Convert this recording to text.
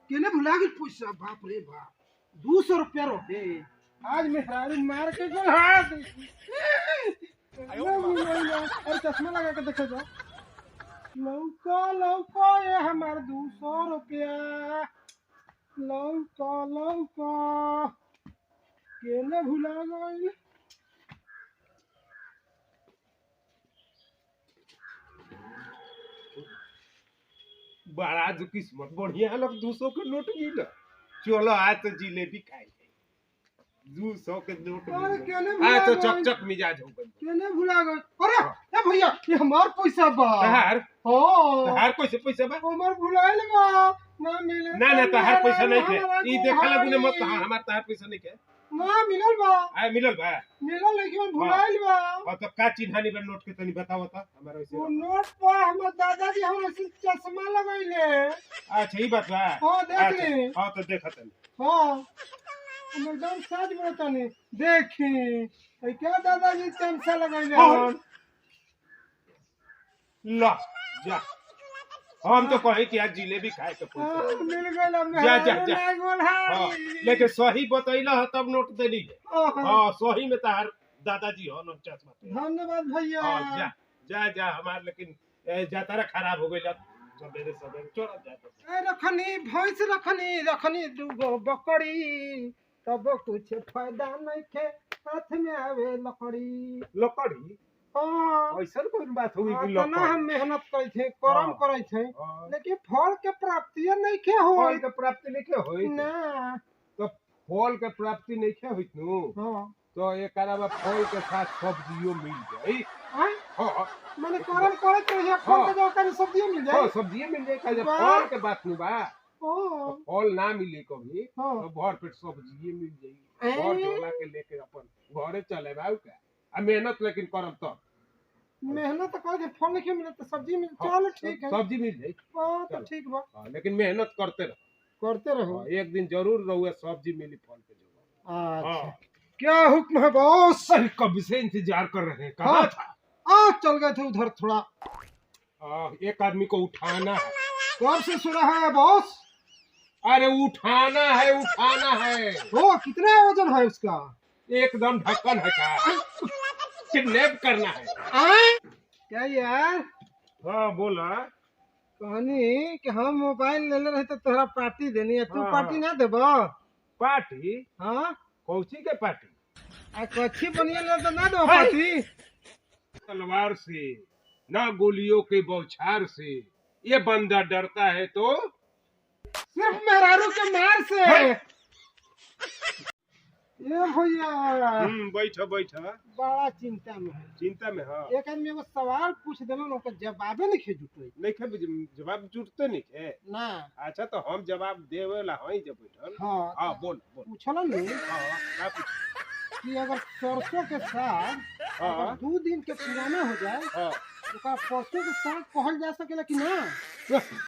केने भुला गई पैसा। बाप रे बाप, 200 रुपया रोके। आज मेहरारू मार के गल हाथ। अरे चश्मा लगा के देखे जा। लौका लौका ये हमार 200 रुपया। लौका लौका केने भुला गई। बड़ा जो किस्मत बढ़िया लोग 200 के नोट मिल। चलो आज तो जिलेबी खाए 200 के नोट अरे केने आज भुला तो गई। चकचक मिजाज हो गई। केने भुला गई। अरे ए भैया, ये हमार पैसा बा। तहार हां कैसे पैसा बा? हमार भुलाइल बा। ना मिले ना तहार पैसा नहीं के। हमारा ई देखला गुने मत गोहाई। हमार तहार पैसा नहीं के। ना मिलल बा। आ मिलल बा। मिलल लेकिन भुलाइल बा। और तो का चिन्हानी बा नोट के तनी बताओ त हमारा वैसे। वो नोट पर हमर दादाजी हमरा से चश्मा लगैले। अच्छा ई बात बा। हां देख ली। हां तो देखत हन। हां हम एकदम सच बोलतानी। देखी ए क्या दादाजी चमचा लगैले हन। ला जा हम तो कहे कि आज जिलेबी खाए के पैसा मिल गइल अब। जा, जा, जा। ना गोल्हाई। हाँ, लेकिन सही बतैला ह तब नोट देली। हां सही में तार दादाजी हो नोट चश्मा पे। धन्यवाद भैया। हां जा जा जा हमार लेकिन जातारा खराब हो गइल। सवेरे सवेरे चोरा जा। ए रखनी भैंस रखनी दूगो बकरी। तब कुछ फायदा नहीं खे हाथ में आवे लकड़ी। लकड़ी हाँ ऐसन कोई बात होई कि तना हम लकड़ी। मेहनत करे थे, कर्म हाँ। करे थे, हां लेकिन फल के प्राप्ति नहीं खे हो। फल के प्राप्ति नहीं के होई। ना तो फल के प्राप्ति नहीं के होई नु। हाँ तो एक अलावा फल के साथ सब्जियों मिल जाई। हाँ हां मैंने कर्म करे तो ये फल हाँ। के जो का सब्जी मिल हां जाए। सब्जियां मिल जाए। का जब वाह। फल के बात नु बा हाँ फल ना मिले कभी हाँ। तो भर पेट सब्जी मिल जाई। ए। घर जोला के लेके अपन घरे चले बाऊ का आ मेहनत लेकिन करम तो मेहनत तो करे थे, फल नहीं मिले तो सब्जी मिल। चलो ठीक है। सब्जी मिल जाई। हाँ तो चलो। ठीक बा, हाँ, लेकिन मेहनत करते रहो। करते रहो। हाँ, एक दिन जरूर रहुए सब्जी मिली फल के जगह। अच्छा हाँ क्या हुक्म है बॉस। सही कब से इंतजार कर रहे हैं। कहाँ हाँ। था? आ चल गए थे उधर थोड़ा। एक आदमी को उठाना है। कब से सुना है बॉस। अरे उठाना है। ओ कितना वजन है उसका। एकदम ढक्कन है का किडनैप करना है। क्या यार हाँ बोला। कहनी कि हम मोबाइल ले ले रहे तो तोहरा पार्टी देनी है, तू हाँ, पार्टी हाँ। ना देब। पार्टी हाँ कौची के पार्टी? आ कच्छी बनिया ले तो ना दो हाय। पार्टी। तलवार से ना गोलियों के बौछार से ये बंदा डरता है तो सिर्फ मेहरारू के मार से। हाय। ये भैया बैठा बड़ा चिंता में है। चिंता में। हाँ एक आदमी एगो सवाल पूछ देना ना, ओकर जवाबे नहीं जुटे नहीं खे जवाब जुटते नहीं थे। ना। अच्छा तो हम जवाब देवे ला हई जब बैठल। हाँ हाँ बोल पूछल नहीं हाँ क्या पूछ। कि अगर सरसों के साग हाँ। अगर 2 दिन के पुराना हो जाए हाँ तो का पशु के साग कहल जा सकेला कि ना।